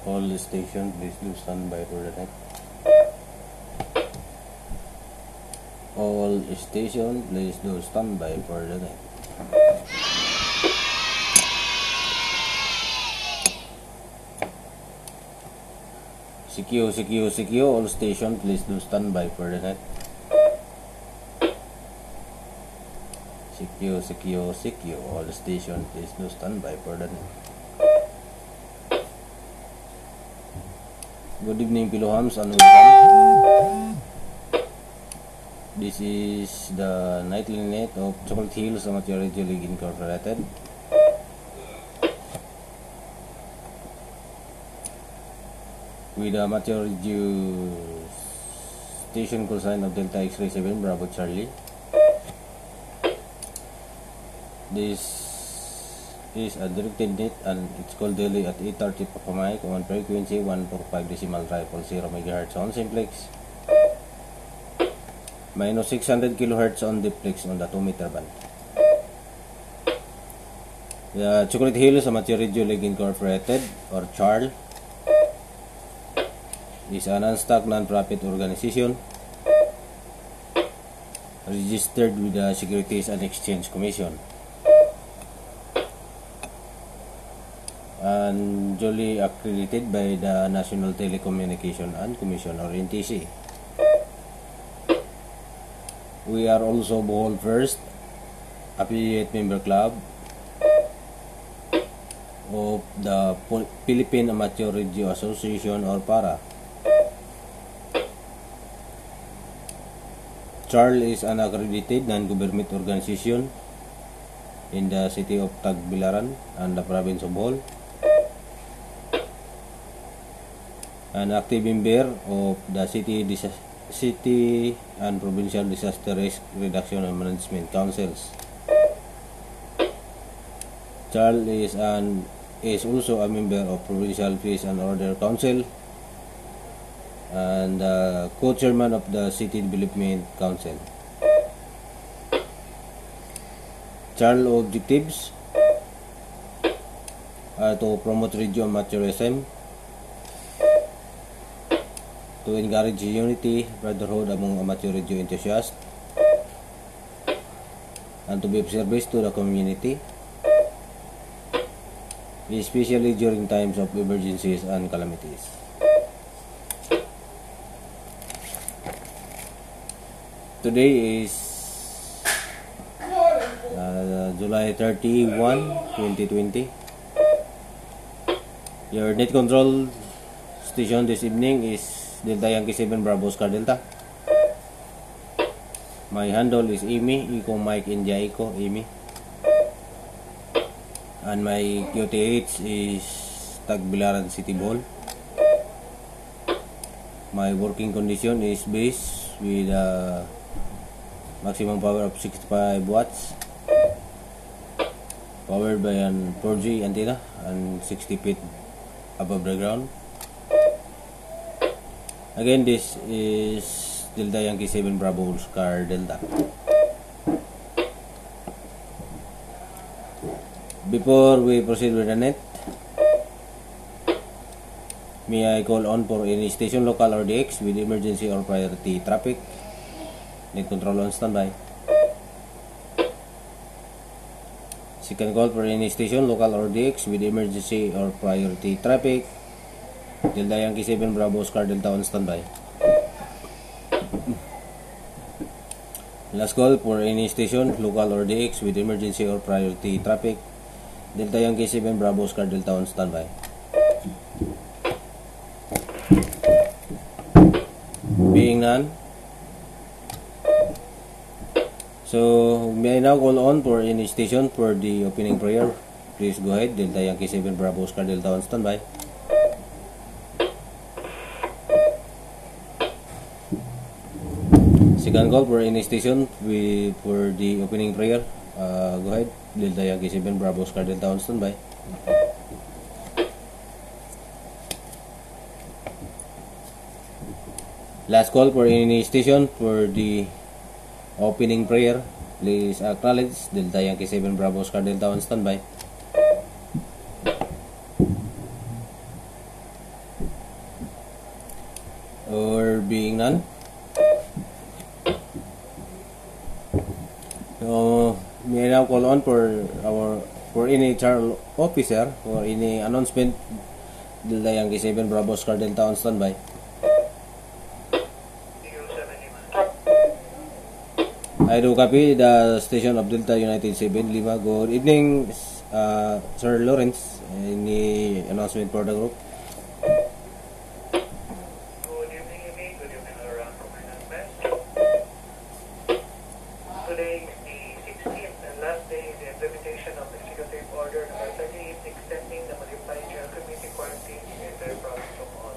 All station, please do stand by for the net. All station, please do stand by for the net. CQ, all station, please do stand by for the net. CQ, all station, please do stand by for the net. Good evening, Pilohams, and welcome. This is the nightly net of Chocolate Hills Amateur Radio League Incorporated. With the amateur radio station call sign of Delta X-Ray 7 Bravo Charlie. This is a directed net and it's called daily at 8:30 Papamay on frequency 145.0 MHz on simplex, minus 600 kHz on diplex on the 2-meter band. The Chocolate Hills Amateur Radio League Incorporated, or CHARL, is a non-stock non-profit organization registered with the Securities and Exchange Commission and duly accredited by the National Telecommunication and Commission, or NTC. We are also Bohol First affiliate member club of the Philippine Amateur Radio Association, or PARA. CHARL is an accredited non-government organization in the city of Tagbilaran and the province of Bohol, an active member of the city and provincial disaster risk reduction and management councils. CHARL is also a member of Provincial Peace and Order Council and co-chairman of the City Development Council. CHARL objectives are to promote radio amateurism, to encourage unity, brotherhood among amateur radio enthusiasts, and to be of service to the community, especially during times of emergencies and calamities. Today is July 31, 2020. Your net control station this evening is Delta Yankee 7 Bravo Oscar Delta. My handle is Amy, Eco Mike India Eco, Amy. And my QTH is Tagbilaran City Bohol. My working condition is base with a maximum power of 65 watts, powered by an 4G antenna and 60 feet above the ground. Again, this is Delta Yankee 7 Bravo Oscar Delta. Before we proceed with the net, may I call on for any station, local or DX with emergency or priority traffic. Net control on standby. Second call for any station, local or DX with emergency or priority traffic. Delta Yankee 7 Bravo Oscar Delta on standby. Last call for any station, local or DX with emergency or priority traffic. Delta Yankee 7 Bravo Oscar Delta on standby. Being none, so may I now call on for any station for the opening prayer. Please go ahead. Delta Yankee 7 Bravo Oscar Delta on standby. Second call for any station for the opening prayer. Go ahead. Delta Yankee 7 Bravo Oscar Delta on standby. Last call for any station for the opening prayer. Please acknowledge. Delta Yankee 7 Bravo Oscar Delta on standby. being none. So, may I now call on for any HR officer or any announcement. Delta Yankee 7 Bravo Oscar Delta on standby. I do copy the station of Delta United 7 Lima. Good evening, Sir Lawrence. Any announcement for the group? Good evening, Amy. Good evening, Laura from announcement. Today is the 16th and last day in the implementation of Executive Order number 38 extending the modified jail community quarantine in the entire province of All.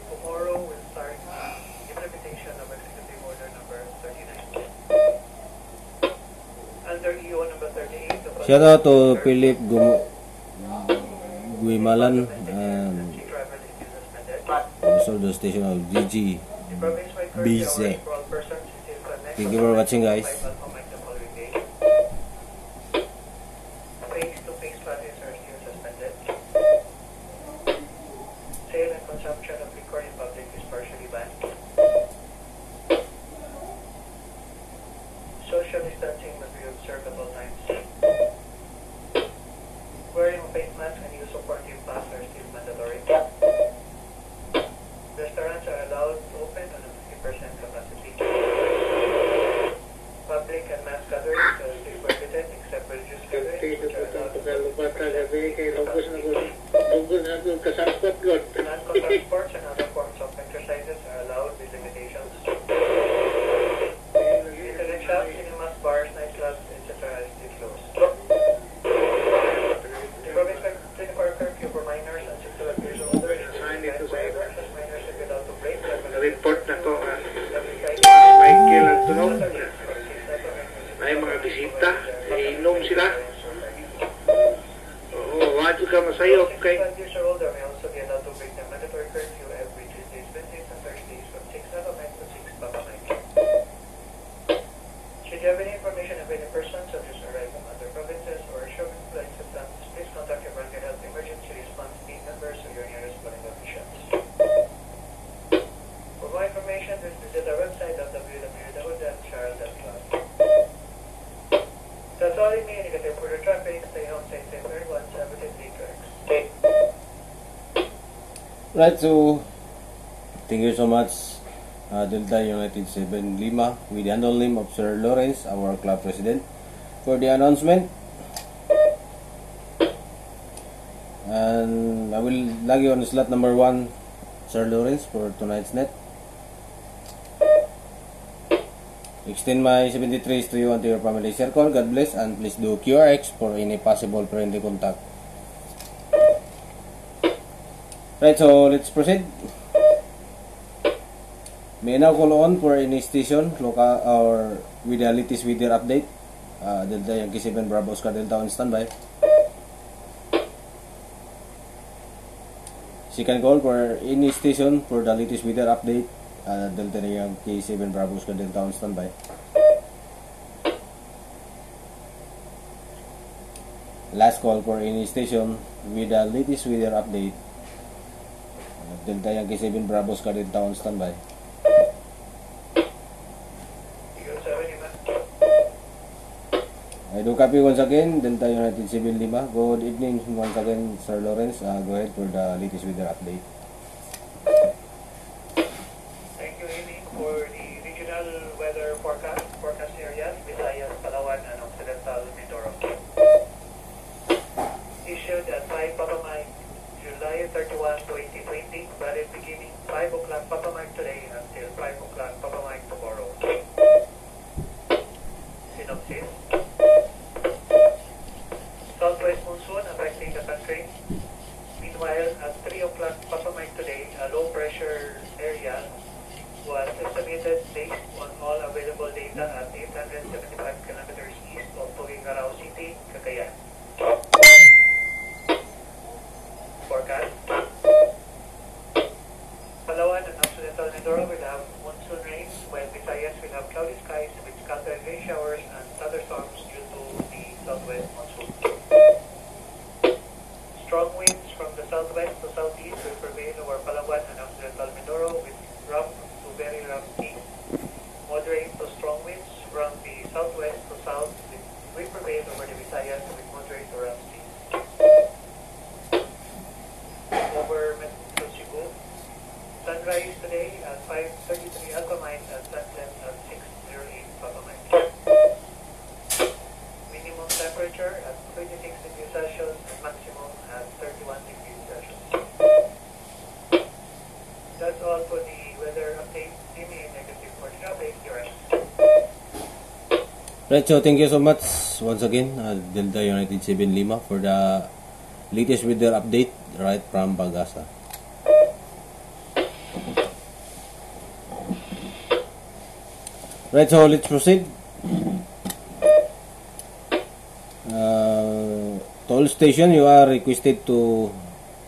Tomorrow will start the implementation of Executive Order number 39. Under EO number 38, shout out to Philip Guimalan and also the station of GG BZ. Thank you for watching, guys. Face-to-face classes are still suspended. Sale and consumption of liquor in public is partially banned. Social distancing must be observed at all times. Wearing a face mask and use of supportive masks are still mandatory. Restaurants are allowed to open on a 50% capacity. Public and mass gatherings are still prohibited except religious gatherings which are allowed to non-contact sports and other forms of exercises are allowed with limitations. Internet shops, cinemas, bars, nightclubs, etc. are still closed. The province has 24-hour curfew for minors and 6 to 12 years older. As minors should be allowed to break. Report na to Michael ang tunog. May mga bisita, inom sila. Oo, wadyo ka masayop kay 65 years or older may also be allowed to break the mandatory curfew every Tuesdays, Wednesdays, and Thursdays from 6 p.m. to 6 p.m. Should you have any information of any persons subject to arrive from other provinces or showing flight symptoms, please contact your barangay health emergency response team members or your nearest barangay officials. For more information, please visit our website at www.charles.club. That's all in me. Negative for the traffic. Stay home, stay safe, everyone. Have a good day, tracks. Right, so thank you so much, Delta United 7 Lima, with the handle name of Sir Lawrence, our club president, for the announcement. And I will log you on slot number 1, Sir Lawrence, for tonight's net. Extend my 73s to you and to your family circle. God bless, and please do QRX for any possible friendly contact. Right, so let's proceed. May now call on for any station, local or with the latest weather update. Delta Yankee 7 Bravo Oscar Delta on standby. Second call for any station for the latest weather update. Delta Yankee 7 Bravo Oscar Delta on standby. Last call for any station with the latest weather update. Delta Yankee 7 Bravo Oscar Delta on standby. I do copy once again, Delta United 7 Lima. Good evening once again, Sir Lawrence. Go ahead for the latest weather update. Thank you, Amy, for the regional weather forecast areas, Visayas, Palawan, and Occidental Mindoro. Issued at 5 Papamay, July 31, 2020, valid beginning 5 o'clock Papamay today until 5 o'clock Papamay tomorrow. Synopsis. Southwest monsoon affecting the country. Meanwhile, at 3 o'clock Papamay today, a low pressure area was estimated based on all available data at 875 kilometers east of Tuguegarao City, Cagayan. Forecast. Palawan and Occidental Mindoro will have monsoon rains, while Visayas will have cloudy skies with scattered rain showers and thunderstorms due to the southwest monsoon. Strong winds from the southwest to southeast will prevail over Palawan sunrise today at 5:33 Alpha Mike and sunset at 6:08 Papa Mike. Minimum temperature at 26 degrees Celsius and maximum at 31 degrees Celsius. That's all for the weather update. Email negative for traffic. You're right. Right, so thank you so much once again, Delta United 7 Lima, for the latest weather update right from Pag-asa. Right, so let's proceed. To all station, you are requested to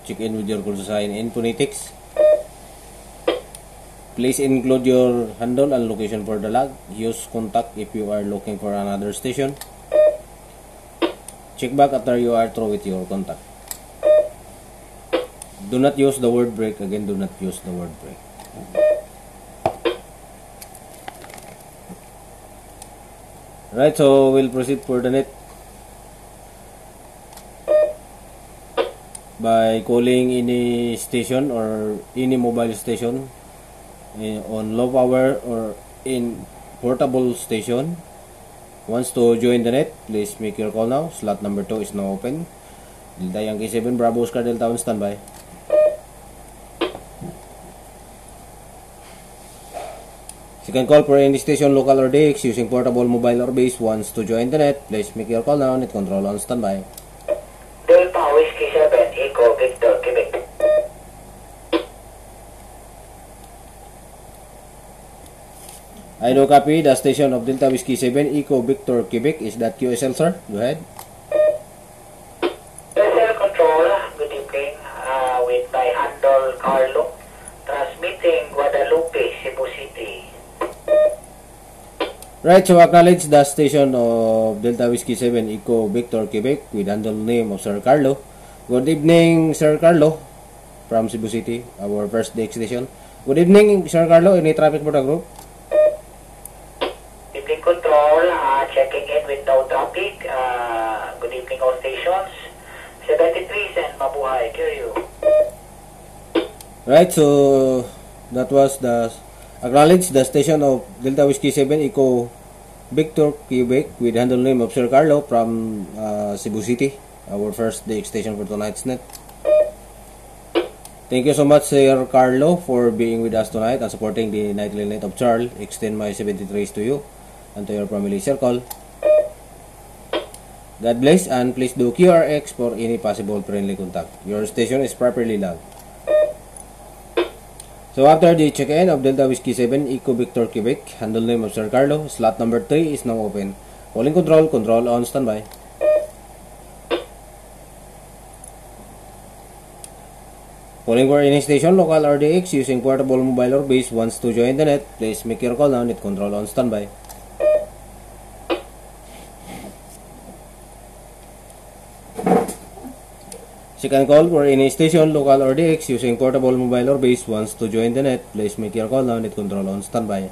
check in with your call sign and phonetics. Please include your handle and location for the log. Use contact if you are looking for another station. Check back after you are through with your contact. Do not use the word break. Again, do not use the word break. Right, so we'll proceed for the net by calling any station or any mobile station on low power or in portable station. Wants to join the net, please make your call now. Slot number 2 is now open. Delta Yankee 7 Bravo Oscar Delta on standby. Second call for any station, local or DX, using portable, mobile or base, wants to join the net, please make your call now. Net control on standby. Delta Whiskey 7 Echo Victor Quebec. I do copy the station of Delta Whiskey 7 Echo Victor Quebec. Is that QSL, sir? Go ahead. QSL Control, good evening. With my handle Carlo, transmitting Guadalupe, Cebu City. Right, so acknowledge the station of Delta Whiskey 7 Echo Victor Quebec with handle name of Sir Carlo. Good evening, Sir Carlo, from Cebu City, our first DX station. Good evening, Sir Carlo. Any traffic for the group? Evening Control, checking in with no traffic. Good evening all stations. 73 and Mabuhay, hear you. Right, so that was the acknowledge the station of Delta Whiskey 7 Echo Victor Quebec with handle name of Sir Carlo from Cebu City, our first DX station for tonight's net. Thank you so much, Sir Carlo, for being with us tonight and supporting the nightly net of Charles. Extend my 73s to you and to your family circle. God bless, and please do QRX for any possible friendly contact. Your station is properly logged. So after the check-in of Delta Whiskey 7 Echo Victor Quebec, handle name of Sir Carlo, slot number 3 is now open. Calling control, control on standby. Calling for any station, local or DX, using portable, mobile or base, wants to join the net, please make your call now. Net control on standby. Second call for any station, local or DX, using portable, mobile or base, wants to join the net, please make your call now. Net control on standby.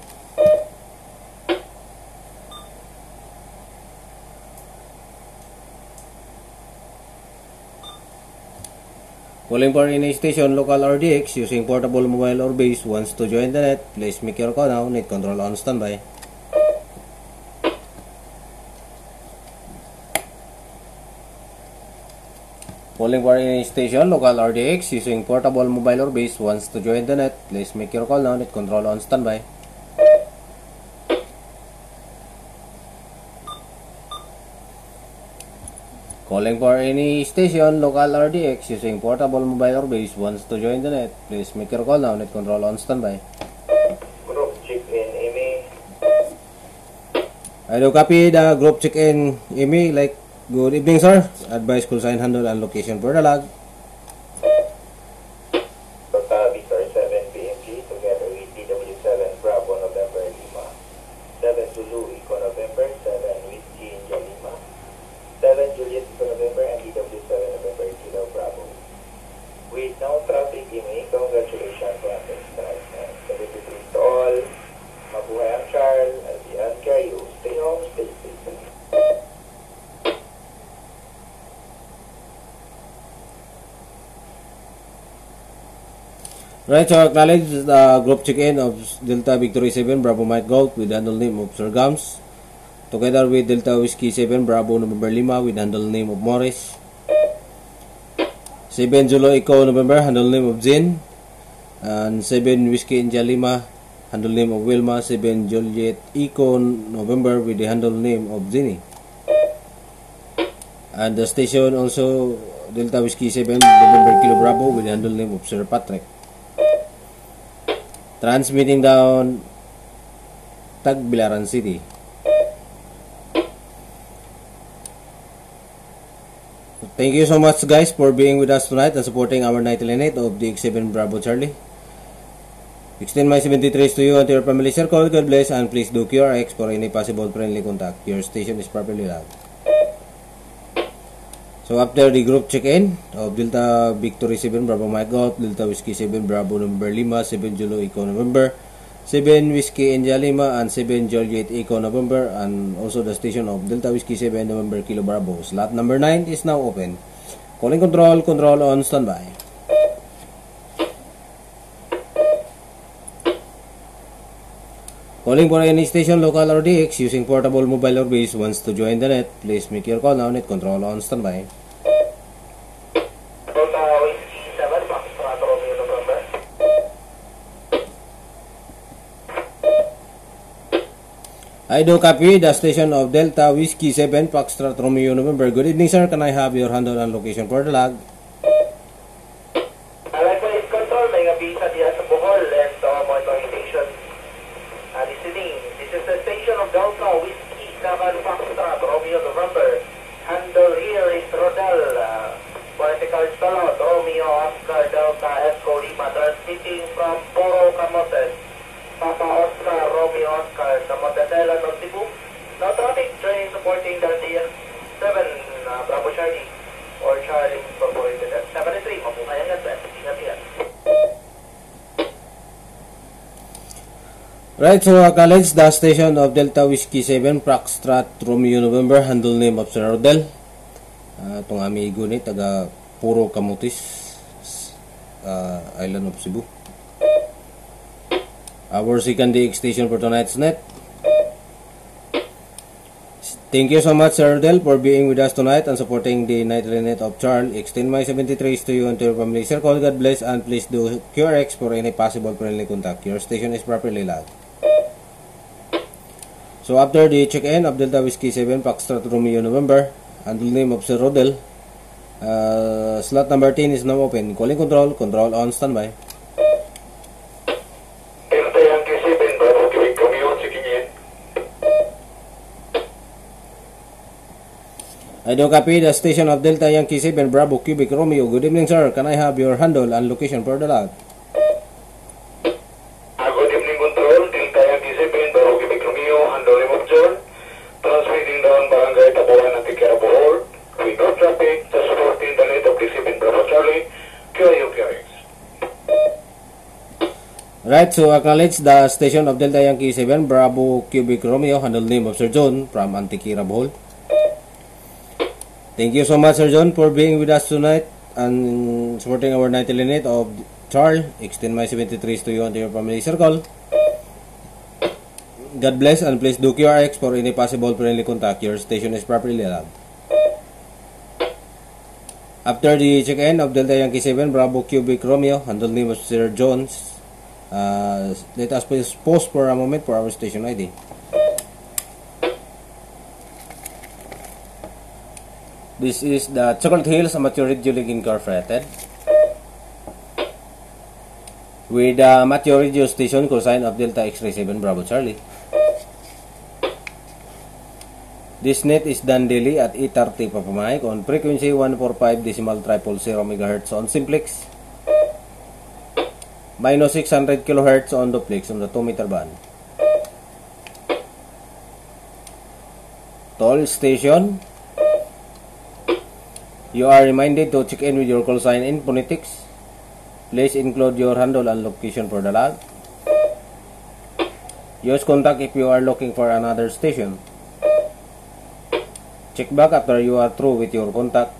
Calling for any station, local or DX, using portable, mobile or base, wants to join the net, please make your call now. Net control on standby. Calling for any station, local or DX, using portable, mobile or base, wants to join the net, please make your call now. Net control on standby. Calling for any station, local or DX, using portable, mobile or base, wants to join the net, please make your call now. Net control on standby. Group check-in, Amy. I do copy the group check-in, Amy. Like, good evening, sir. Advise call sign, handle, and location for the log. Delta Victor 7 PMG together with DW7 Bravo November Lima. 7 Zulu Eco November, 7 Whiskey India Lima. 7 Juliet Eco November and DW7 November Kilo Bravo. With no traffic, Amy, congratulations on this tonight. Celebrity to all. Mabuhay ang Charles, and carry you. Stay home, stay safe. Right, so acknowledge the group check-in of Delta Victory 7 Bravo Mike Golf with handle name of Sir Gams, together with Delta Whiskey 7 Bravo November Lima with handle name of Morris, 7 Zulu Echo November handle name of Zin, and 7 Whiskey India Lima handle name of Wilma, 7 Juliet Echo November with the handle name of Zinni. And the station also Delta Whiskey 7 November Kilo Bravo with the handle name of Sir Patrick. Transmitting down Tagbilaran City. Thank you so much guys for being with us tonight and supporting our nightly night of the X7 Bravo Charlie. Extend my 73 to you and to your family circle. God bless, and please do QRX for any possible friendly contact. Your station is properly logged. So after the group check-in of Delta Victory 7 Bravo Mike Golf, Delta Whiskey 7 Bravo November Lima, 7 Zulu Echo November, 7 Whiskey India Lima, and 7 Juliet Echo November, and also the station of Delta Whiskey 7 November Kilo Bravo. Slot number 9 is now open. Calling control on standby. Calling for any station, local or DX, using portable, mobile or base, wants to join the net, please make your call now. Net control on standby. I do copy the station of Delta Whiskey 7 Foxtrot Romeo November. Good evening sir, can I have your handle and location for the log? Likewise, control, may nga bisa diya sa Bohol and monitoring station. Listening, this is the station of Delta Whiskey 7 Foxtrot Romeo November. Handle here is Rodel, political stallot, Romeo Oscar Delta Echo Lima, transmitting from Poro Camotes, Papa Oscar Romeo Oscar, Camotes Island of Cebu. No traffic, train supporting the DS7 Bravo Charlie or Charlie Incorporated at 73, mabuhayan nga sa ingat-ingat. Right, so acknowledge the station of Delta Whiskey 7 Foxtrot Romeo November, handle name of Sir Rodel. Itong amigo ni taga Puro Camotes, Island of Cebu. Our second DX station for tonight's net. Thank you so much Sir Rodel for being with us tonight and supporting the nightly net of Charles. Extend my 73 to you and to your family circle. God bless, and please do QRX for any possible friendly contact. Your station is properly logged. So after the check-in of Delta Whiskey 7 Foxtrot Romeo November, handle name of Sir Rodel, slot number 10 is now open. Calling control on standby. Delta Yankee 7 Bravo Quebec Romeo checking in. I do copy the station of Delta Yankee 7 Bravo Quebec Romeo. Good evening sir, can I have your handle and location for the log? Good evening control, Delta Yankee 7 Bravo Quebec Romeo, handle name of John, transmitting down Barangay Tabuan at Tikera Bohol, with no traffic, just supporting the net of the 7 Bravo Charlie, QRX. Right, so acknowledge the station of Delta Yankee 7 Bravo Quebec Romeo, handle name of Sir John from Antiquera Bohol. Thank you so much Sir John for being with us tonight and supporting our nightly net of Charles. Extend my 73 to you and to your family circle. God bless, and please do QRX for any possible friendly contact. Your station is properly logged. After the check-in of Delta Yankee 7 Bravo Quebec Romeo, handle name of Sir Jones, let us please pause for a moment for our station ID. This is the Chocolate Hills Amateur Radio League Incorporated with the Amateur Radio Station call sign of Delta X-Ray 7 Bravo Charlie. This net is done daily at 8:30 Papamahik on frequency 145.000 MHz on simplex, minus 600 kHz on duplex on the 2-meter band. Toll station, you are reminded to check in with your call sign in phonetics. Please include your handle and location for the log. Use contact if you are looking for another station. Check back after you are through with your contact.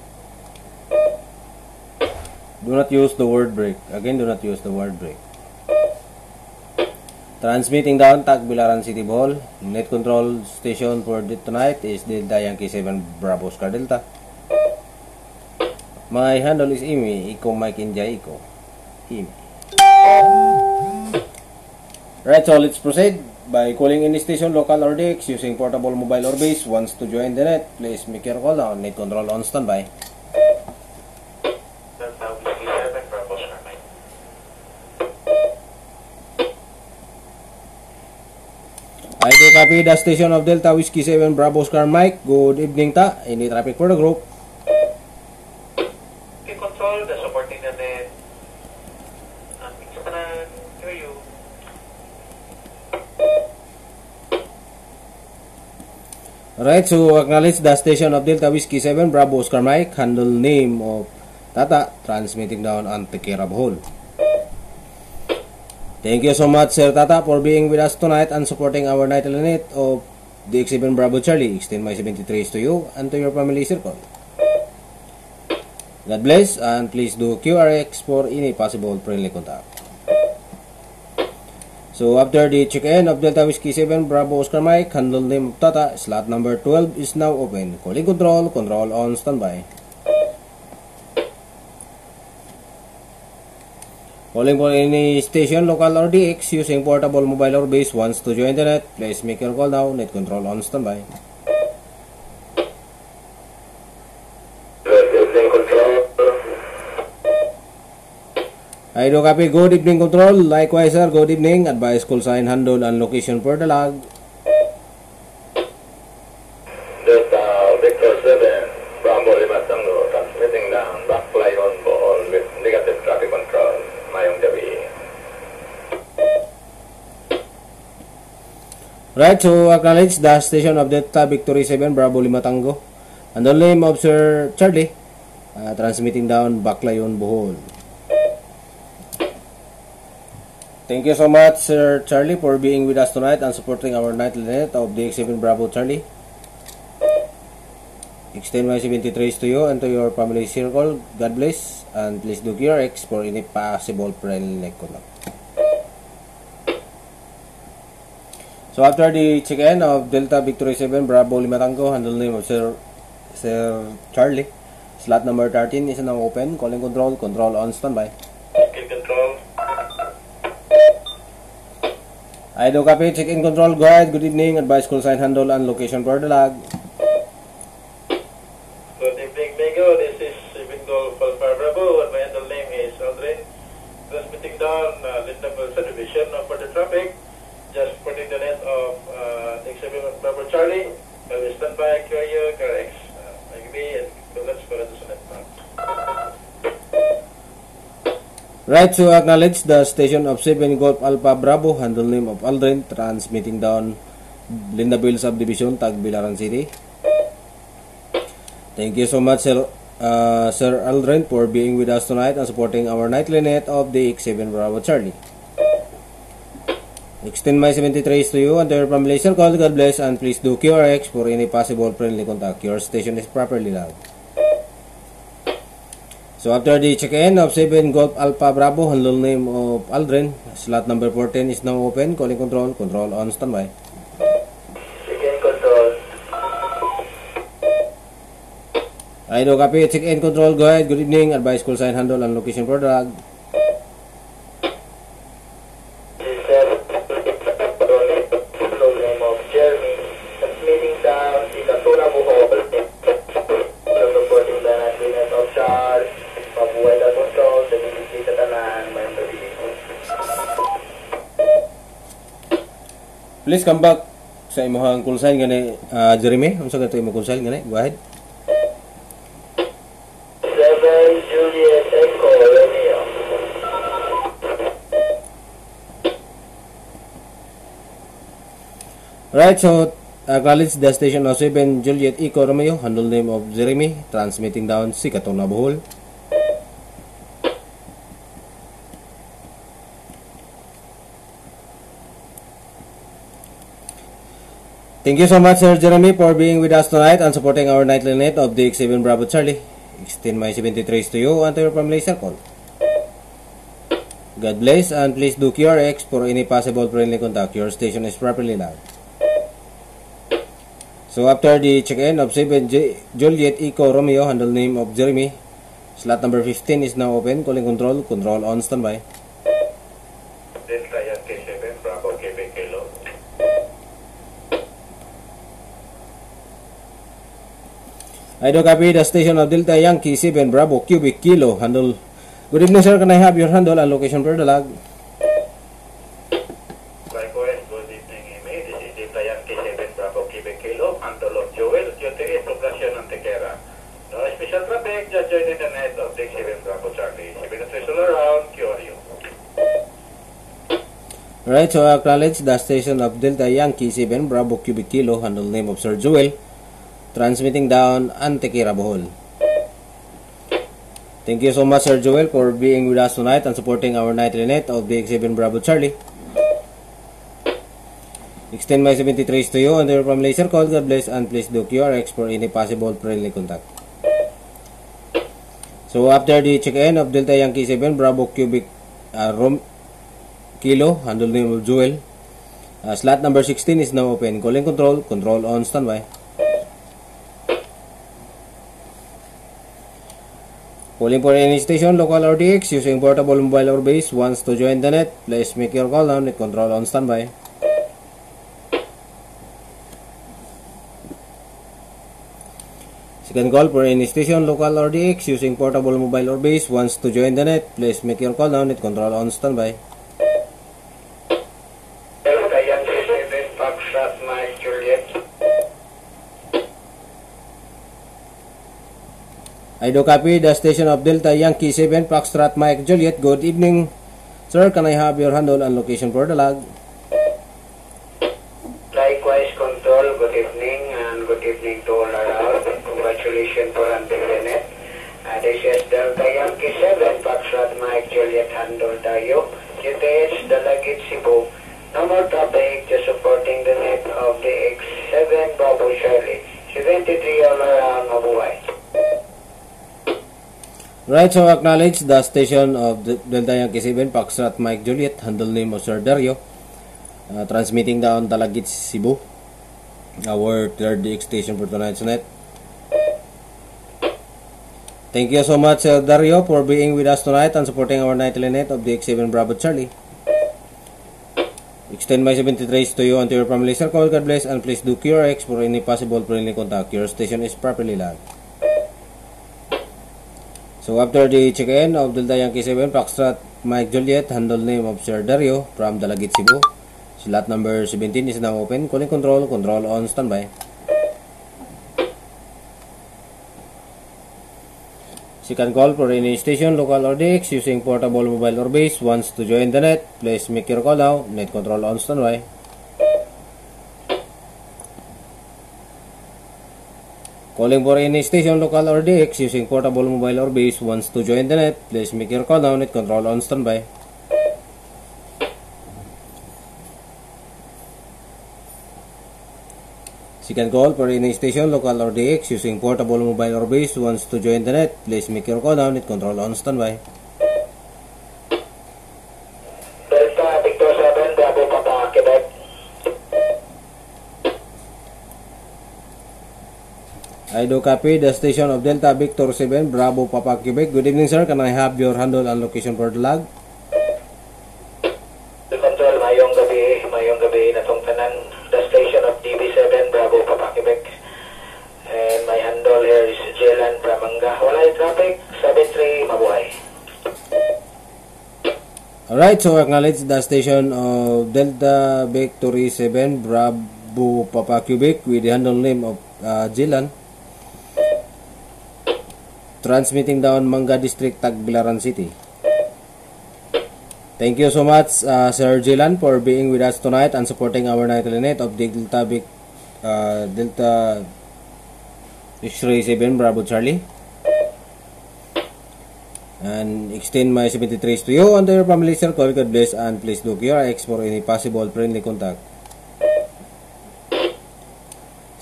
Do not use the word break. Again, do not use the word break. Transmitting down Tagbilaran City Bohol. Net control station for tonight is Delta Yankee 7 Bravo Oscar Delta. My handle is Imi. Iko Mike India Iko. Imi. Right, so let's proceed by calling any station, local or DX, using portable mobile or base. Wants to join the net, please make your call now. Net control on standby. I do copy the station of Delta Whiskey 7 Bravo Oscar Mike. Good evening ta. Any traffic for the group? Okay, control, the supporting the net. Hear you. Alright, so acknowledge the station of Delta Whiskey 7 Bravo Oscar Mike. Handle name of Tata. Transmitting down Antequera Bohol. Thank you so much, Sir Tata, for being with us tonight and supporting our nightly net of DX7 Bravo Charlie. Extend my 73 to you and to your family circle. God bless, and please do QRX for any possible friendly contact. So after the check-in of Delta Whiskey 7 Bravo Oscar Mike, handle name of Tata, slot number 12 is now open. Calling control, control on standby. Calling for any station, local or DX, using portable mobile or base, wants to join the net, please make your call now. Net control on standby. Good evening, control. I do copy. Good evening, control. Likewise, sir. Good evening. Advise call sign, handle, and location for the log. Delta Victor 7, Bravo Lima Tango, transmitting down backfly on Bohol with negative traffic control. Mayong gabi. Right, so acknowledge the station of Delta Victory 7 Bravo Lima Tango. And the name of Sir Charlie, transmitting down Baclayon, Bohol. Thank you so much, Sir Charlie, for being with us tonight and supporting our nightly net of DX7 Bravo Charlie. Extend my 73 to you and to your family circle. God bless, and please do QRX for any possible friendly contact. So after the check-in of Delta Victory 7 Bravo Lima Tango, handle name of Sir Charlie, slot number 13 is now open. Calling control, control on standby. Check-in control. I do copy. Check-in control. Go ahead. Good evening. Advise call sign, handle, and location for the log. Good evening, Migo. This is Bingo Alpha Bravo, and my handle name is Aldrin. Transmitting down Lindable subdivision for the traffic. Just putting the net of DX7 Bravo Charlie. I will stand by, carrier, CarX. And let's go to the net. Right, so acknowledge the station of 7 Golf Alpha Bravo, handle name of Aldrin, transmitting down Lindable Subdivision, Tagbilaran City. Thank you so much, Sir Aldrin, for being with us tonight and supporting our nightly net of the DX7 Bravo Charlie. Extend my 73 to you and to your family circle. God bless, and please do QRX for any possible friendly contact. Your station is properly logged. So after the check-in of 7 Golf Alpha Bravo, handle name of Aldrin, slot number 14 is now open. Calling control, control on standby. Check-in control. I do copy. Check-in control. Go ahead. Good evening. Advise call sign, handle, and location for drag. Name of Jeremy. Transmitting down Ikatuna Bohol. Supporting the net of Charles. Mabuhay na control. Sa Katanan. Mayong gabi. Please come back sa imong call sign gani, Jeremy. Unsa gato imong call sign gani? Go ahead. 7 Juliet Echo Romeo. Right, so acknowledge the station of 7 Juliet Eco Romeo, handle name of Jeremy, transmitting down Sikatuna Bohol. Thank you so much, Sir Jeremy, for being with us tonight and supporting our nightly net of DX7 Bravo Charlie. Extend my 73 to you and to your family circle. God bless, and please do QRX for any possible friendly contact. Your station is properly logged. So after the check-in of 7 Juliet Eco Romeo, handle name of Jeremy, slot number 15 is now open. Calling control, control on standby. Delta Yankee 7, Bravo, Quebec, Kilo. I do copy the station of Delta Yankee 7 Bravo Cubic Kilo handle. Good evening, sir. Can I have your handle and location per the log? Likewise, good evening, Amy. This is Delta Yankee 7, Bravo, Quebec, Kilo. Handle of Joel, QTE, Poblacion, Antequera. No special traffic, just joining the net of Deck 7, Bravo, Charlie. 7 all around, QRU. Alright, so I acknowledge the station of Delta Yankee 7 Bravo Cubic Kilo, handle name of Sir Joel, transmitting down Antequera, Bohol. Thank you so much, Sir Joel, for being with us tonight and supporting our nightly net of the X7 Bravo Charlie. Extend my 73 to you under from laser call. God bless, and please do QRX for any possible friendly contact. So after the check-in of Delta Yankee 7 Bravo Cubic Kilo, handle name of Joel, slot number 16 is now open. Calling control, control on standby. Calling for any station, local RTX, using portable mobile or base, wants to join the net, please make your call now, net control on standby. Second call for any station, local RTX, using portable mobile or base, wants to join the net, please make your call now, net control on standby. Delta Yankee 7, Foxtrot, Mike, Juliet. I do copy the station of Delta Yankee 7 Foxtrot Mike Juliet. Good evening, sir. Can I have your handle and location for the log? Likewise, control, good evening, and good evening to all around. Congratulations for handling the net. This is Delta Yankee 7, Foxtrot Mike Juliet, handle tayo. QTH, Dalagit, Cebu. No more traffic, just supporting the net of the X7 Bravo Charlie. 73 all around, mabuhay. Right, so acknowledge the station of Delta Yankee 7 Foxtrot Mike Juliet, handle name of Sir Dario, transmitting down Talagit, Cebu, our third station for tonight's net. Thank you so much, Sir Dario, for being with us tonight and supporting our nightly net of the X7 Bravo Charlie. Extend my 73 to you and to your family circle. God bless, and please do QRX for any possible friendly contact. Your station is properly logged. So after the check-in of Delta Yankee 7 Foxtrot Mike Juliet, handle name of Sir Dario from Dalagit, Cebu, slot number 17 is now open. Calling control, control on standby. Second call for any station, local RDX, using portable mobile or base, wants to join the net, please make your call now, net control on standby. Calling for any station, local RDX, using portable mobile or base, wants to join the net, please make your call now, net control on standby. Second call for any station, local RDX, using portable mobile or base, wants to join the net, please make your call now, net control on standby. Delta Victor 7, Bravo Papa, Quebec. I do copy the station of Delta Victor 7 Bravo Papa Quebec. Good evening, sir. Can I have your handle and location for the log? The control, mayong gabi na tong tanan. The station of DB7 Bravo Papa Quebec. And my handle here is Jelan Pramanga. Walay traffic, 73, mabuhay. Alright, so acknowledge the station of Delta Victory 7 Bravo Papa Quebec with the handle name of Jelan. Transmitting down Manga District, Tagbilaran City. Thank you so much, Sir Jelan, for being with us tonight and supporting our nightly net of Delta X-Ray 7 Bravo Charlie. And extend my 73 to you and to your family circle. God bless, and please do QRX for any possible friendly contact.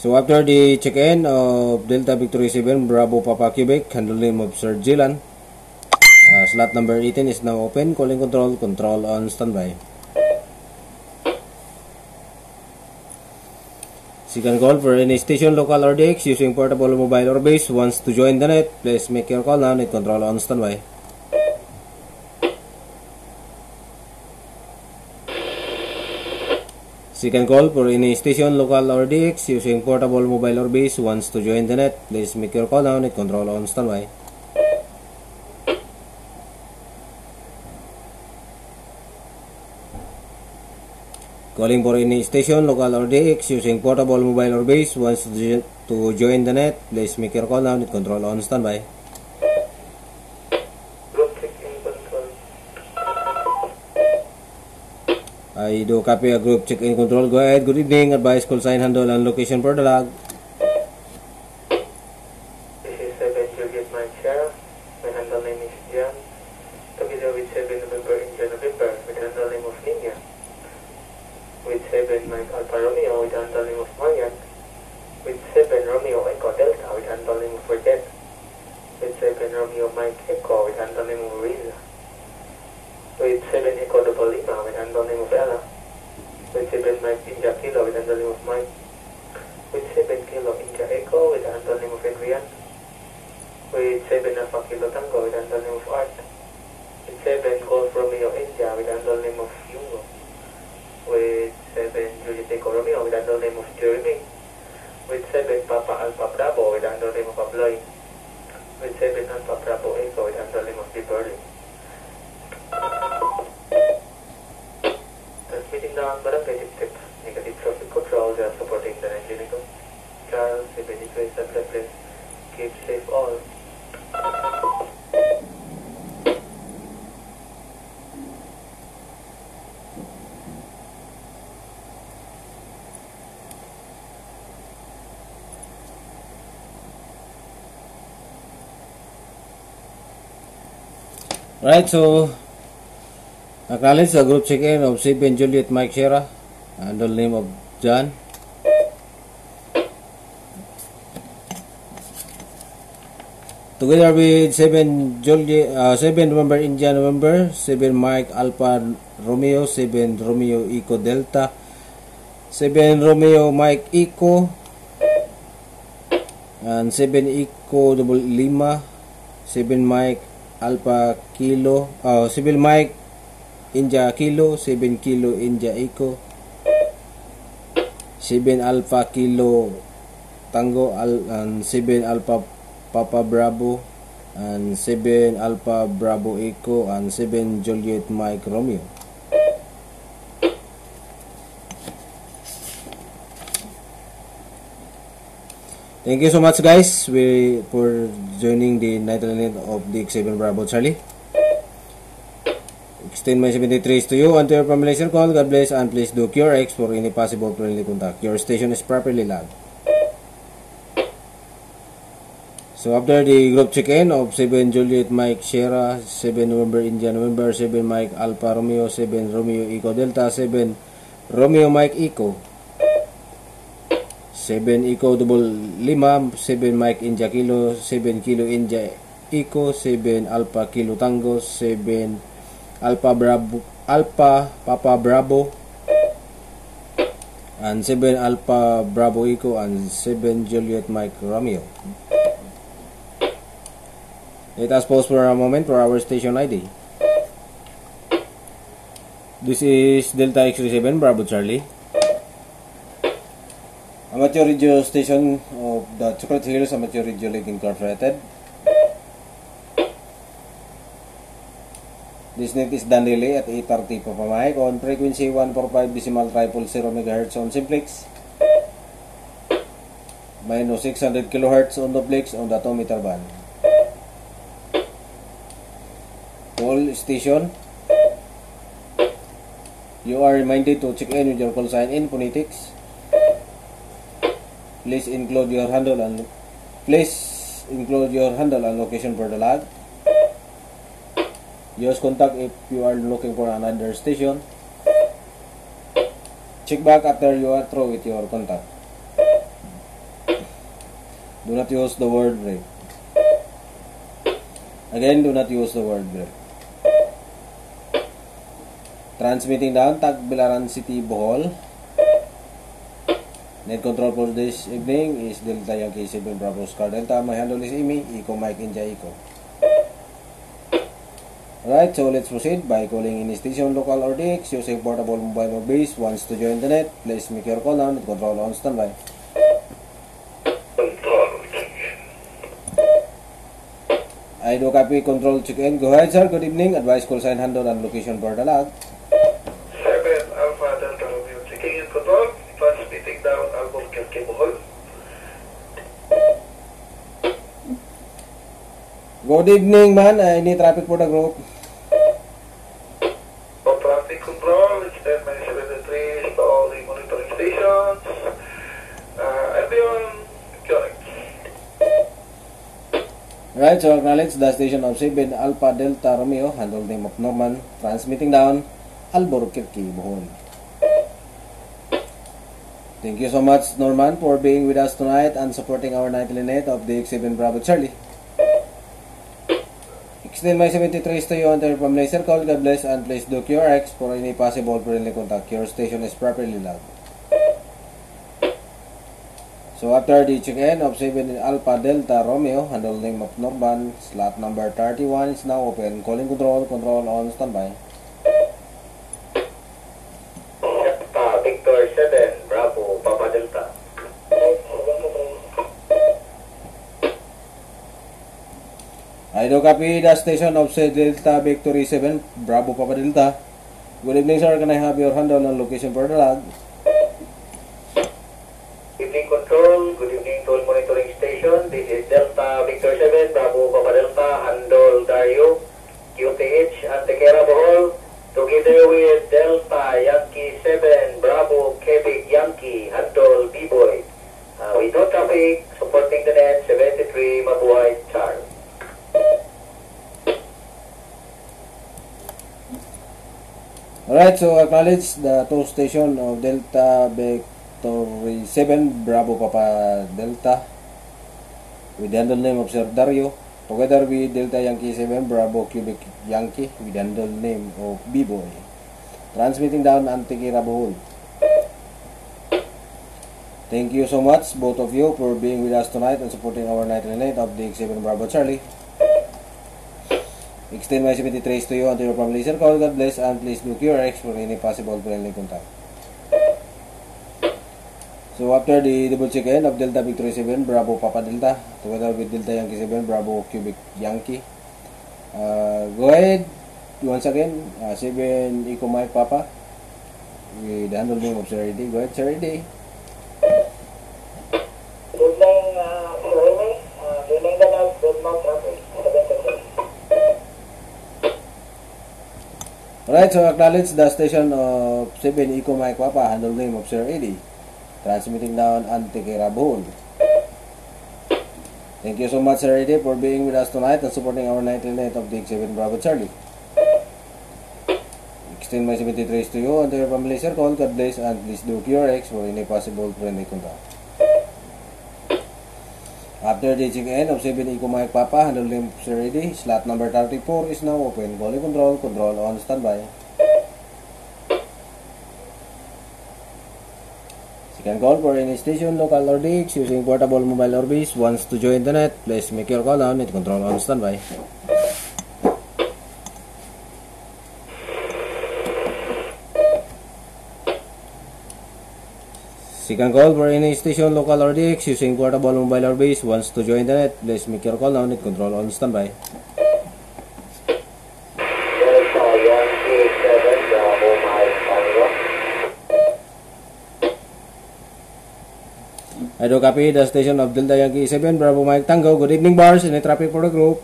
So after the check-in of Delta Victory 7 Bravo Papa Quebec, handle name of Sir Jelan, Slot number 18 is now open. Calling control. Control on standby. Second call for any station, local or DX using portable, mobile or base wants to join the net. Please make your call now. Net control on standby. Second call for any station, local or DX using portable, mobile or base wants to join the net. Please make your call now. Net control on standby. Calling for any station, local or DX using portable, mobile or base wants to join the net. Please make your call now. Net control on standby. Group check-in control. I do copy a group check-in control. Go ahead. Good evening. Advise call sign, handle, and location for the log. This is 7 Juliet Mike Sierra. My handle name is John. Together with 7 November India November with handle name of Nina. With 7 Mike Alpha Romeo with handle name of Marian. With 7 Romeo Echo Delta with handle name of Forget. With 7 Romeo Mike Echo with handle name of Riza. With 7 Echo Double Lima with handle name of Ella. With 7 Mike India Kilo with handle name of Mike. With 7 Kilo India Echo with handle name of Adrian. With 7 Alpha Kilo Tango with handle name of Art. With 7 Golf Romeo India with handle name of Yungo. With 7 Juliet Echo Romeo with handle name of Jeremy. With 7 Papa Alpha Bravo with handle name of Abloy. With 7 Alpha Bravo Echo with handle name of Berlin. Transmitting down Barangay Tip. Negative traffic control, they are supporting the engine. Charles, if any place at the place, keep safe all. Right, so acknowledge the group check-in of 7 Juliet Mike Sierra, handle name of John. Together with 7 November India November, 7 Mike Alpha Romeo, 7 Romeo Echo Delta, 7 Romeo Mike Echo, and 7 Echo Double Lima, 7 Mike Alpha Kilo, 7 Mike India Kilo, 7 Kilo India Echo, 7 Alpha Kilo Tango, and 7 Alpha Papa Bravo, and 7 Alpha Bravo Echo, and 7 Juliet Mike Romeo. Thank you so much, guys, for joining the night line of the X7 Bravo Charlie. Extend my 73s to you and to your family circle. God bless, and please do QRX for any possible friendly contact. Your station is properly logged. So after the group check-in of 7 Juliet Mike Sierra, 7 November India November, 7 Mike Alpha Romeo, 7 Romeo Echo Delta, 7 Romeo Mike Echo, 7 Echo Double Lima, 7 Mike India Kilo, 7 Kilo India Echo, 7 Alpha Kilo Tango, 7 Alpha Papa Bravo, and 7 Alpha Bravo Echo, and 7 Juliet Mike Romeo. Let us pause for a moment for our station ID. This is Delta X37 Bravo Charlie, amateur radio station of the Chocolate Hills Amateur Radio League Incorporated. This net is done relay at 8:30 papamahik on frequency 145.000 MHz on simplex, minus 600 kHz on duplex on the 2-meter band. Call station. You are reminded to check in with your call sign in phonetics. Please include your handle and location for the log. Use contact if you are looking for another station. Check back after you are through with your contact. Do not use the word break. Again, do not use the word grip. Transmitting down, Tagbilaran City, Bohol. Net control for this evening is Delta Yankee 7 Bravo Oscar Delta. My handle is Amy, Eco Mike India Eco. Alright, so let's proceed by calling any station, local or DX using portable mobile or base. Wants to join the net, please make your call now. Net control on standby. I do copy, control check in. Go ahead, sir. Good evening. Advice, call sign, handle, and location for the lag. 7 Alpha Delta Romeo checking in control. Transmitting down Albuquerque, Bohol. Good evening, man. Any traffic for the group? For traffic control, extend my 73 to all the monitoring stations. I'll be on QRX. Right, so acknowledge the station of 7 Alpha Delta Romeo, handle name of Norman, transmitting down Albuquerque, Bohol. Thank you so much, Norman, for being with us tonight and supporting our nightly net of the X7 Bravo Charlie. Extend my 73 to you until from laser call. God bless, and please do QRX for any possible friendly contact. Your station is properly logged. So after the check-in of 7 Alpha Delta Romeo, handle name of Norman, slot number 31 is now open. Calling control, control on standby. Victor 7, Bravo, Papa Delta. I do copy the station of Delta Victory 7, Bravo Papa Delta. Good evening, sir. Can I have your handle and location for the log? Evening control, good evening to all monitoring station. This is Delta Victor 7, Bravo, Papa Delta, handle Dario, QTH, Antequera, Bohol. Together with Delta Yankee 7, Bravo, Quebec Yankee, handle B-Boy. With no traffic, supporting the net, 73, Mabuhay, Charles. Alright, so acknowledge the tow station of Delta Victory 7, Bravo Papa Delta, with the handle name of Sir Dario, together with Delta Yankee 7, Bravo Quebec Yankee, with the handle name of B-Boy. Transmitting down Antequera, Bohol. Thank you so much, both of you, for being with us tonight and supporting our nightly night of the X7 Bravo Charlie. Extend my 73 to you until your from laser call. God bless, and please do QRX for any possible friendly contact. So after the double check-in of Delta Victory 7, Bravo Papa Delta, together with Delta Yankee 7, Bravo Quebec Yankee, go ahead once again, 7 Eco Mike Papa, with the handle name of Sir Eddie. Go ahead, Sir Eddie. Good morning, Sir Amy. Good morning, Dallas. Good morning, traffic. Alright, so acknowledge the station of 7 Eco Mike Papa, handle name of Sir Eddie, transmitting down Antequera, Bohol. Thank you so much, Sir Eddie, for being with us tonight and supporting our nightly night of the X7 Bravo Charlie. Extend my 73 to you until your from laser call. God bless, and please do QRX for any possible friendly contact. After the check-in of 7 Eco Mike Papa, handle name of Sir Eddie, slot number 34 is now open. Calling control, control on standby. Second call for any station, local or DX using portable mobile or base. Wants to join the net, please make your call on. Net control on standby. Second call for any station, local or DX using portable mobile or base. Wants to join the net, please make your call now. Net control on standby. Delta Yankee 7, Bravo, Mike Tango. I do copy the station of Delta Yankee 7, Bravo Mike Tango. Good evening, bars. Any traffic for the group?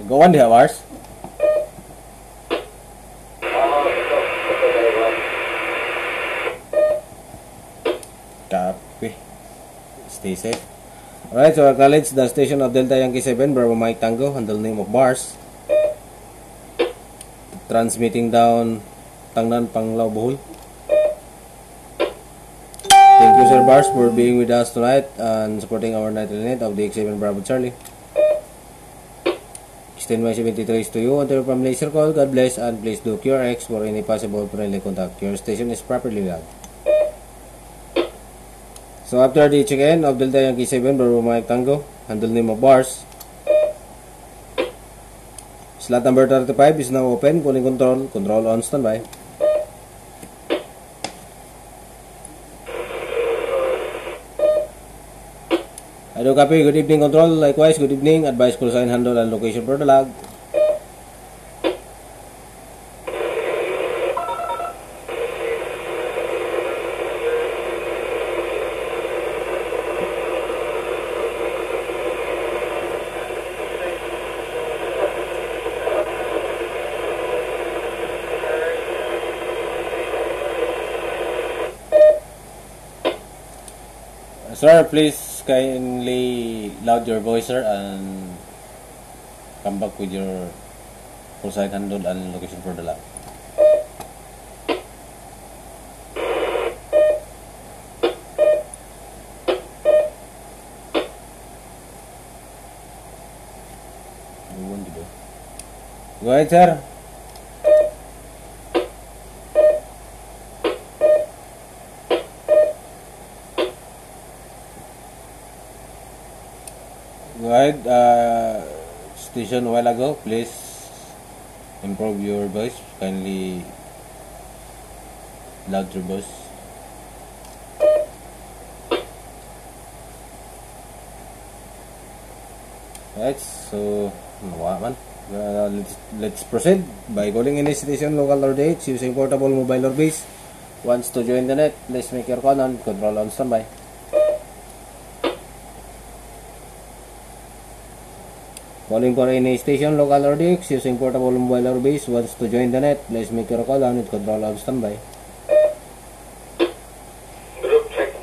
Go on, the hours. Copy. Stay safe. Alright, so acknowledge the station of Delta Yankee 7, Bravo Mike Tango, handle name of bars. transmitting down Tangnan, Panglao, Bohol. Thank you, Sir Bars, for being with us tonight and supporting our nightly net of the X7 Bravo Charlie. Extend my 73 to you until from laser call. God bless, and please do QRX for any possible friendly contact. Your station is properly logged. So after the check-in of Delta Yankee 7 Bravo Mike Tango, handle name of Bars. Slot number 35 is now open. Calling control. Control on standby. I do copy. Good evening, control. Likewise, good evening. Advise call sign, handle, and location for the log. Sir, please kindly loud your voice, sir, and come back with your call sign, handle, and location for the lab. Go ahead, sir. Go ahead, station a while ago, please improve your voice, kindly loud your voice. Right, so let's proceed by calling any station, local or DX, using portable, mobile or base. Wants to join the net, please make your call on control on standby. Calling for any station, local or DX, using portable, mobile or base, wants to join the net, please make your call on control on standby. Group check.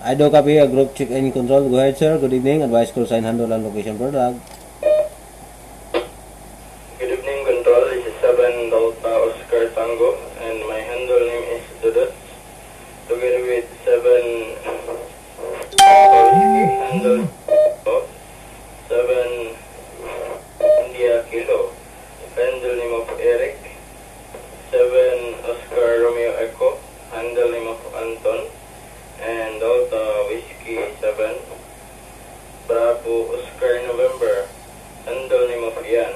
I do copy a group check in control. Go ahead, sir. Good evening. Advise call sign, handle, and location for log. Good evening, control. This is 7 Delta Oscar Tango, and my handle name is Dudut. Together with 7 handle 7 India Kilo, handle name of Eric, 7 Oscar Romeo Echo, handle name of Anton, and Delta Whiskey 7 Bravo Oscar November, handle name of Ian,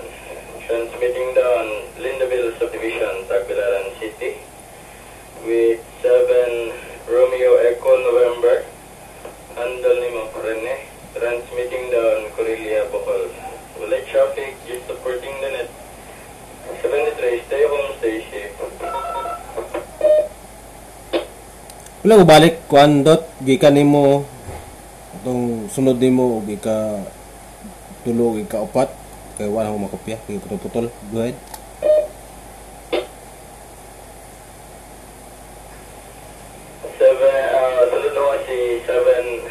transmitting down Lindaville Subdivision, Tagbilaran City, with 7 Romeo Echo November, handle name of Rene, transmitting down Corelia, Bohol. Light traffic, just supporting the net. 73, stay home, stay safe. Wala ko balik, kuan dot, gikan nimo itong sunod nimo, gika tulog, gika upat, kaya wala ko makopya, kaya putol-putol. Go ahead. Sunod naman si 7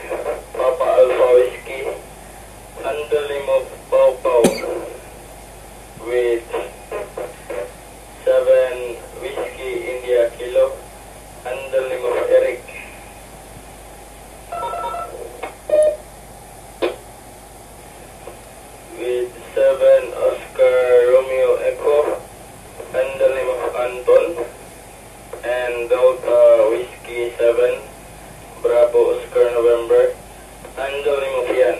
Papa Alpha Whiskey, handle name of Pau Pau, with 7 Whiskey India Kilo, handle name of Eric. With 7 Oscar Romeo Echo, handle name of Anton, and Delta Whiskey 7 Bravo Oscar November, handle name of Ian,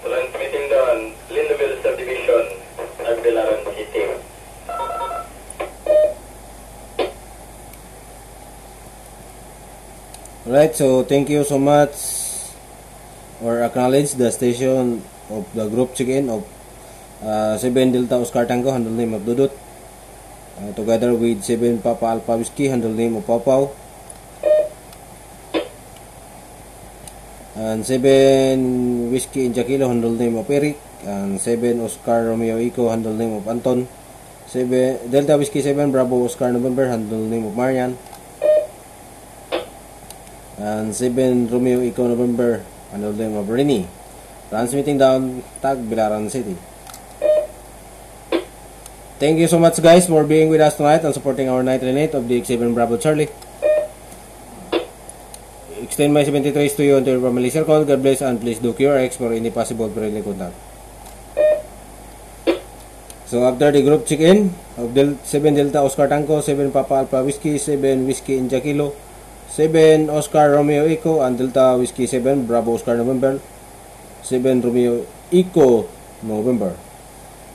transmitting down Lindaville Subdivision, Tagbilaran City. Alright, so thank you so much, or acknowledge the station of the group check-in of 7 Delta Oscar Tango, handle name of Dudut, together with 7 Papa Alpha Whiskey, handle name of Pau, and 7 Whiskey India Kilo, handle name of Eric, and 7 Oscar Romeo Echo, handle name of Anton, 7 Delta Whiskey 7 Bravo Oscar November, handle name of Marian, and 7 Romeo Echo November, handle name of Rennie, transmitting down Tagbilaran City. Thank you so much guys for being with us tonight and supporting our nightly net of the X7 Bravo Charlie. Extend my 73 to you and to your family circle. God bless and please do QRX for any possible friendly contact. So after the group check-in of 7 Delta Oscar Tango, 7 Papa Alpha Whiskey, 7 Whiskey India Kilo, 7 Oscar Romeo Echo and Delta Whiskey 7 Bravo Oscar November, 7 Romeo Echo November.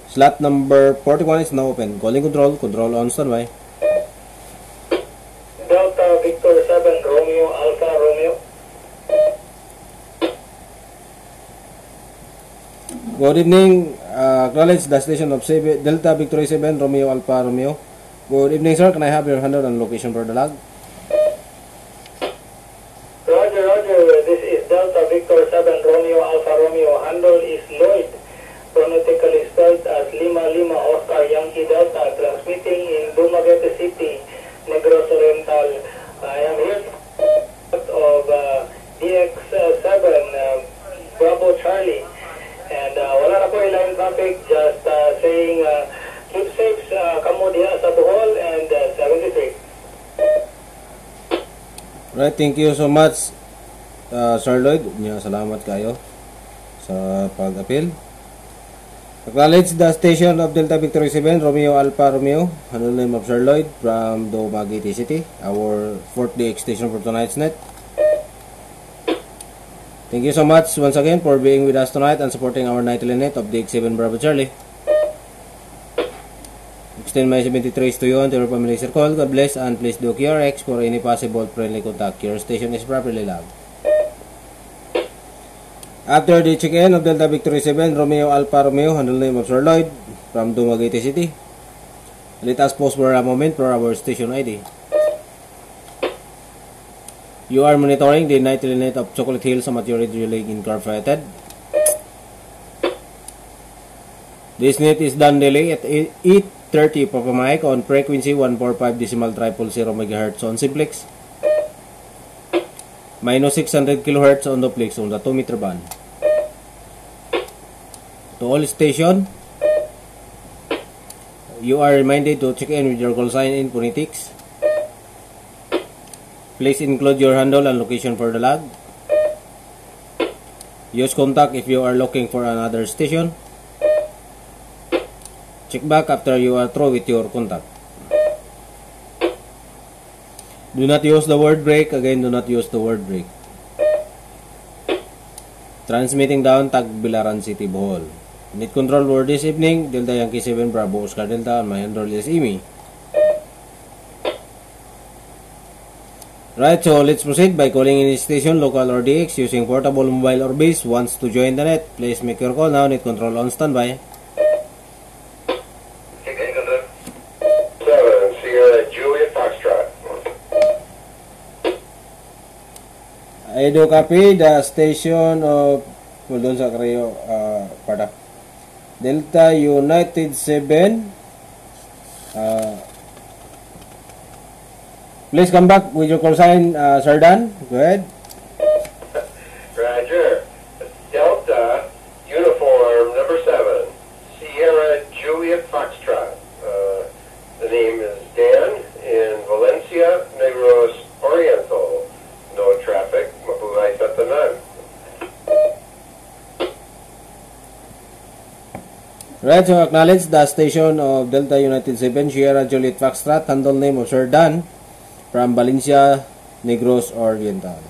Slot number 41 is now open. Calling control on standby. Delta Victor 7 Romeo Alpha Romeo. Good evening. Acknowledge the station of Delta Victory 7 Romeo Alpha Romeo. Good evening, sir. Can I have your handle and location for the log? Roger. This is Delta Victor 7 Romeo Alpha Romeo. Handle is Lloyd. Phonetically spelled as Lima Lima Oscar Yankee Delta. Transmitting in Dumaguete City, Negros Oriental. I am here of DX7 Bravo Charlie. And wala na po ilang traffic, just saying keep safe kamo diha sa Bohol and 73. Right, thank you so much, Sir Lloyd. Salamat kayo sa pag-appeal. Acknowledge the station of Delta Victory 7 Romeo Alpha Romeo. Handle name of Sir Lloyd from Dumaguete City, our 4th DX station for tonight's net. Thank you so much once again for being with us tonight and supporting our nightly net of DX7 Bravo Charlie. Extend my 73 to you and to your family circle. God bless and please do QRX for any possible friendly contact. Your station is properly logged. After the check-in of Delta Victory 7 Romeo Alpha Romeo, handle name of Sir Lloyd from Dumaguete City. Let us pause for a moment for our station ID. You are monitoring the nightly net of Chocolate Hills Amateur Radio League Incorporated. This net is done daily at 8:30 Papa Mike on frequency 145.000 MHz on simplex. Minus 600 kHz on duplex on the 2-meter band. To all station, you are reminded to check in with your call sign in phonetics. Please include your handle and location for the log. Use contact if you are looking for another station. Check back after you are through with your contact. Do not use the word break. Again, do not use the word break. Transmitting down Tagbilaran City, Bohol. Net control for this evening, Delta Yankee 7 Bravo Oscar Delta, and my handle is Imi. Right, so let's proceed by calling any station, local or DX, using portable, mobile or base. Wants to join the net, please make your call now. Net control on standby. Check-in control. 7 Sierra Juliet Foxtrot. I do copy the station of doon sa Creo pada Delta United 7. Please come back with your call sign, Sir Dan. Go ahead. Roger. Delta Uniform number 7 Sierra Juliet Foxtrot. The name is Dan in Valencia, Negros Oriental. No traffic. Mabuhay sa tanan. Right, so acknowledge the station of Delta United 7 Sierra Juliet Foxtrot. Handle name of Sir Dan from Valencia, Negros Oriental.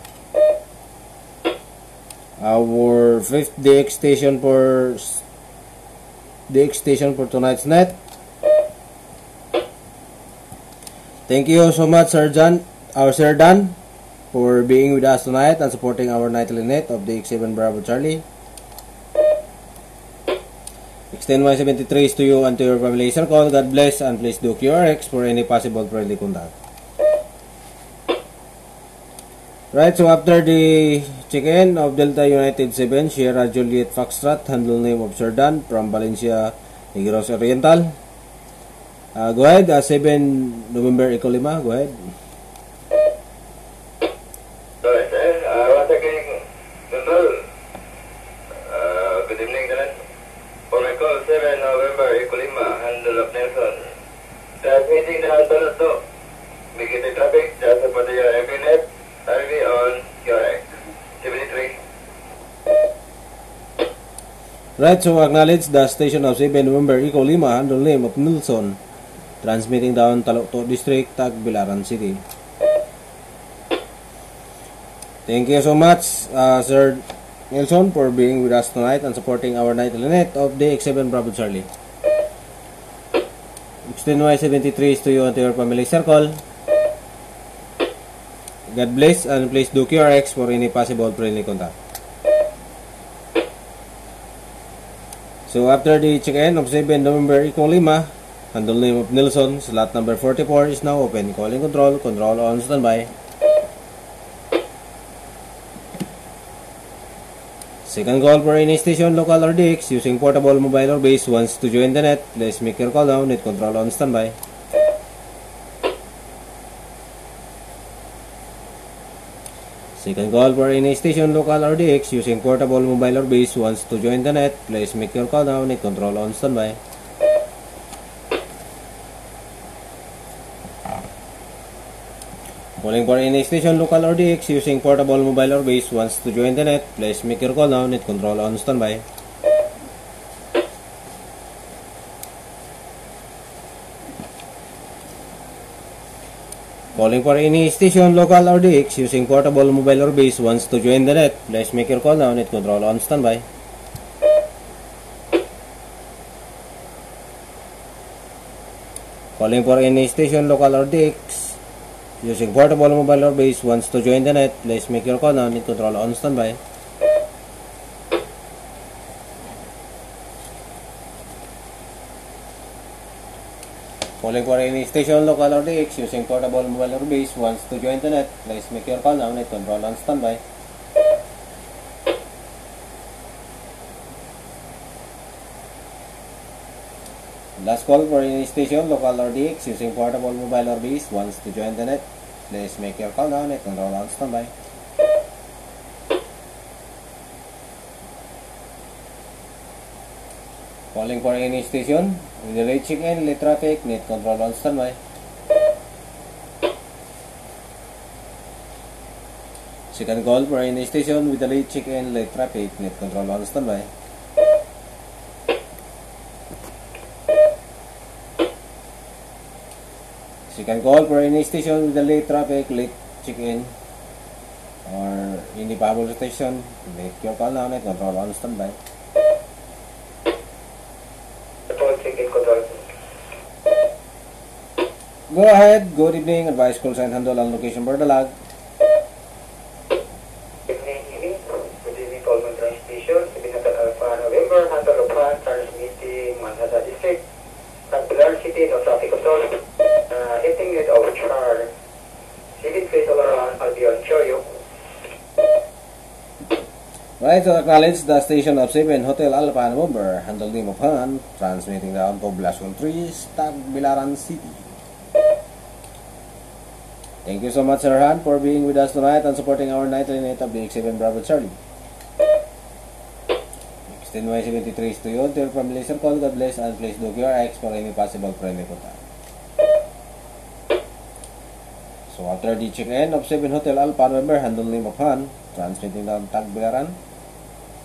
Our 5th DX station for tonight's net. Thank you so much, Sir Dan, for being with us tonight and supporting our nightly net of the X7 Bravo Charlie. Extend my 73 to you and to your family circle. God bless and please do QRX for any possible friendly contact. Right, so after the check-in of Delta United 7 Sierra Juliet Foxtrot, handle name of Sir Dan from Valencia, Negros Oriental. Go ahead, 7 November Eco Lima, go ahead. Once again, Control. Good evening, Dalan. For my call, 7 November, Eco Lima, handle of Nelson. Transmitting the Albalos to. Begin the traffic just for the MNF. Highway on your right. 73. Right, so acknowledge the station of 7 November Eco Lima under name of Nilson, transmitting down Talokto District, Tagbilaran City. Thank you so much, Sir Nelson, for being with us tonight and supporting our nightly net of the X7 Bravo Charlie. XTNY73 is to you and to your family circle. God bless, and please do QRX for any possible friendly contact. So after the check-in of 7 November Eco Lima, handle name of Nelson, slot number 44 is now open. Calling control, control on standby. Second call for any station, local or DX, using portable, mobile or base, wants to join the net. Please make your call now, net control on standby. Second call for any station, local or DX, using portable, mobile or base, wants to join the net. Please make your call now, net control on standby. Calling for any station, local or DX, using portable, mobile or base, wants to join the net. Please make your call now, net control on standby. Calling for any station, local or DX, using portable, mobile or base, wants to join the net. Please make your call now, net control on standby. Calling for any station, local or DX, using portable, mobile or base, wants to join the net. Please make your call now, net control on standby. Calling for any station, local or DX, using portable, mobile or base, wants to join the net. Please make your call now, net control on standby. Last call for any station, local or DX, using portable, mobile or base, wants to join the net. Please make your call now, net control on standby. Calling for any station, with the late check-in, late traffic, net control on standby. Second call for any station, with the late check-in, late traffic, net control on standby. Second call for any station with the late traffic, late check-in, or any power station, make your call now, net control on standby. Check-in control. Go ahead, good evening, advise call sign handle and location for the lag. Good evening, Coleman Transmission, Sibinatan Alpha November, Handle Alpha, transmitting Manhattan District, Tagbilaran City, no traffic control. Hitting it over chart. City please all around, I'll be on show you. Right, to acknowledge the station of 7 Hotel Alpha November, handle name of Han, transmitting down Poblacion 3, Tagbilaran City. Thank you so much, Sir Han, for being with us tonight and supporting our nightly net of the X7 Bravo Charlie. XTNY73 is to you, to your family circle. God bless, and please do QRX for any possible friendly contact. So after the check-in of 7 Hotel Alpha November, handle name of Han, transmitting down Tagbilaran.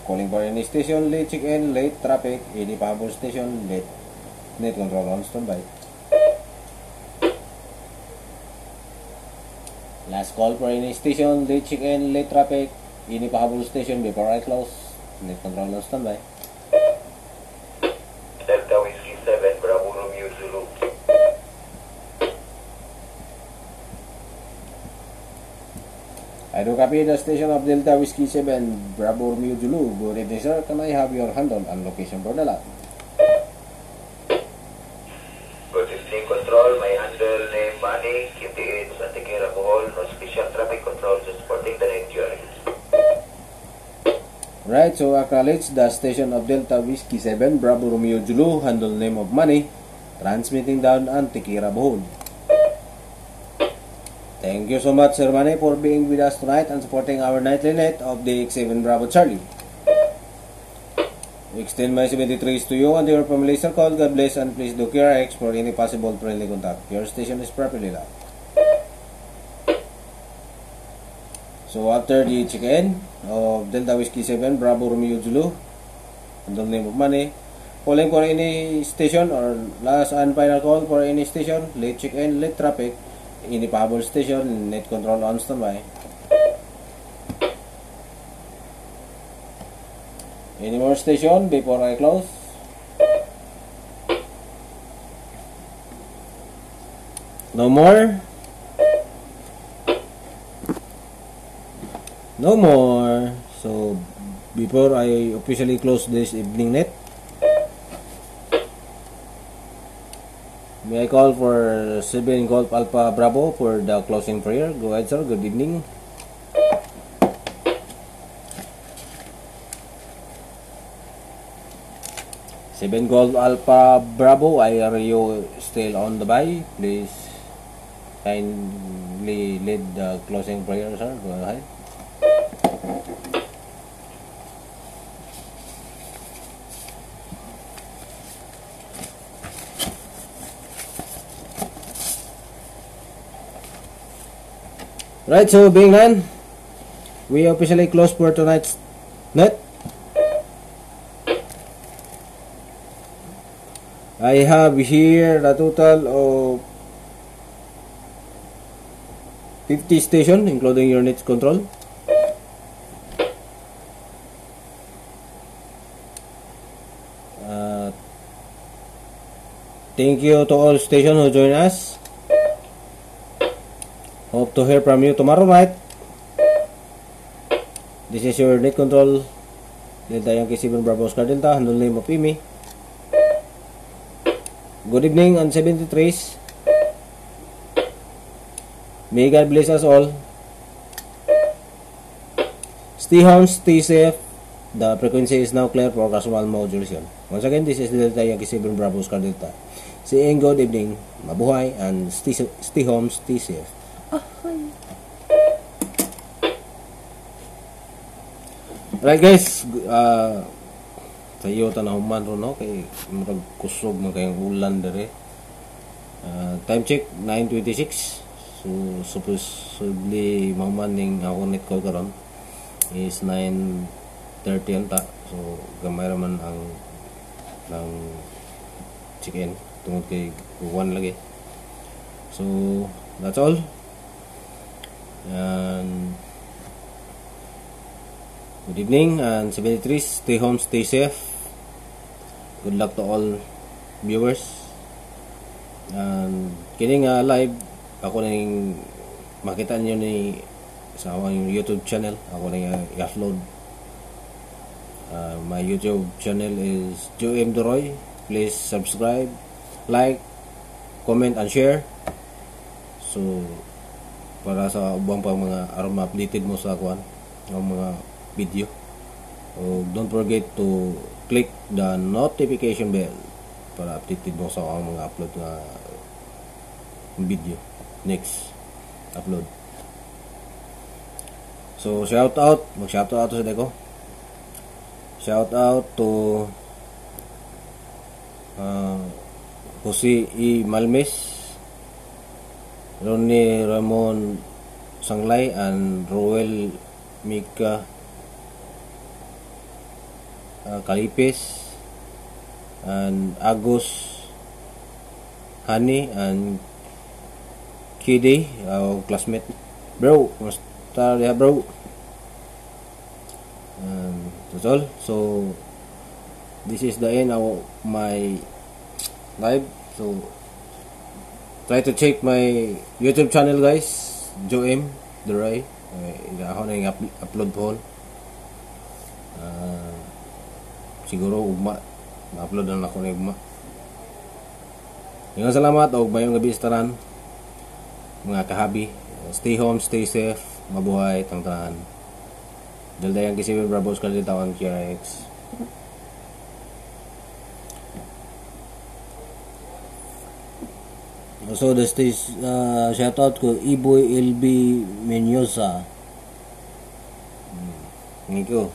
Calling for any station, late check-in, late traffic, any power station, late net control on standby. Last call for any station, late check-in, late traffic, any power station before I close, net control on standby. Delta Whiskey 7, Bravo Romeo Zulu. I do copy the station of Delta Whiskey 7, Bravo Romeo Zulu. Good evening, sir. Can I have your handle and location for the lot? Good evening, control. My handle name Manny, QTH, Antiquera Bohol, no special traffic control, just supporting the net QRX. Right, so acknowledge the station of Delta Whiskey 7, Bravo Romeo Zulu, handle name of Manny, transmitting down Antiquera Bohol. Thank you so much, Sir Manny, for being with us tonight and supporting our nightly net of the X7 Bravo Charlie. extend my 73s to you and your family circle. God bless, and please do QRX for any possible friendly contact. Your station is properly locked. So after the check-in of Delta Whiskey 7 Bravo Romeo Zulu, and the name of money, calling for any station or last and final call for any station, late check-in, late traffic, any possible station, net control on standby. Any more station before I close? No more? No more. So before I officially close this evening net, may I call for 7 Golf Alpha Bravo for the closing prayer? Go ahead, sir. Good evening. Seven Golf Alpha Bravo, are you still on the by? Please kindly lead the closing prayer, sir. Go ahead. Right, so being done, we officially close for tonight's net. I have here a total of 50 stations, including your net control. Thank you to all stations who join us. Hope to hear from you tomorrow night. This is your net control, Delta Yankee 7 Bravo Oscar Delta, handle name of Imi. Good evening on 73s. May God bless us all. Stay home, stay safe. The frequency is now clear for casual modulation. Once again, this is Delta Yankee 7 Bravo Oscar Delta. Saying good evening, mabuhay, and stay home, stay safe. Right guys, tayo tanahuman ron no kay murag kusog man kayong ulan dere. Time check 9:26. So supposedly mahuman ning ako net call karon is 9:30 anta. So gamay ra man ang check-in tungod kay 1 lagi. So that's all. And good evening and 73s, stay home, stay safe. Good luck to all viewers. And kining live ako ning makita niyo ni sa akong YouTube channel. Ako ning i-upload. My YouTube channel is Joe M. Duroy. Please subscribe, like, comment and share. So para sa ubang pang mga aron ma-updated mo sa kuan ang mga video. Don't forget to click the notification bell para updated mo sa ang mga upload na video next upload. So shout out, mag-shout out sa deko. Shout out to Jose E. Malmes, Ronnie Ramon Sanglay, and Roel Mika Kalipes, and Agus Hani, and Kidi, our classmate. Bro, musta ya bro? And that's all. So this is the end of my live. So try to check my YouTube channel guys, Joe M. Duroy. Ako na yung upload po. Siguro ugma ma-upload na ako na ugma. Ngayon salamat o mayong gabi sa tanan mga kahabi. Stay home, stay safe, mabuhay tang-tanan. Delta Yankee 7 Bravo Oscar Delta on QRX. So this is shout out ko Iboy LB Menyosa. Thank you.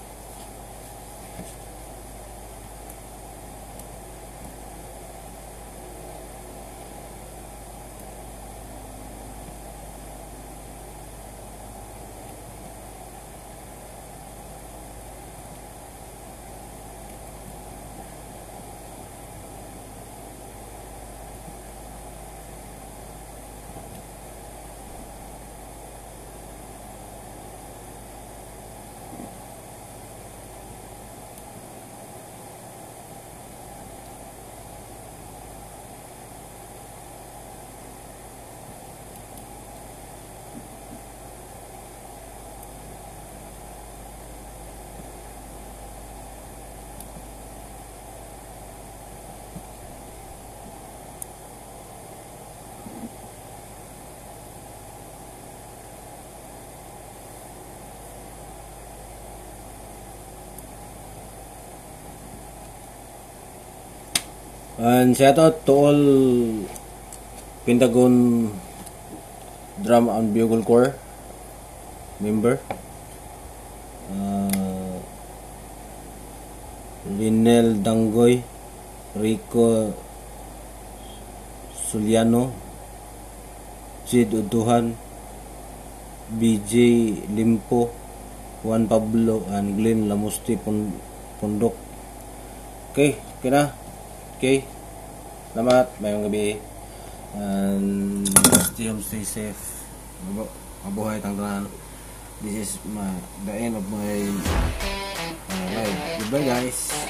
And shout out to all Pentagon Drum and Bugle Corps member. Rinel Dangoy, Rico Suliano, Sid Uduhan, BJ Limpo, Juan Pablo, and Glenn Lamusti Pondok. Okay, okay na. Okay. Salamat. Mayong gabi. And stay home, stay safe. Mabuhay tangtanan. This is the end of my live. Goodbye guys.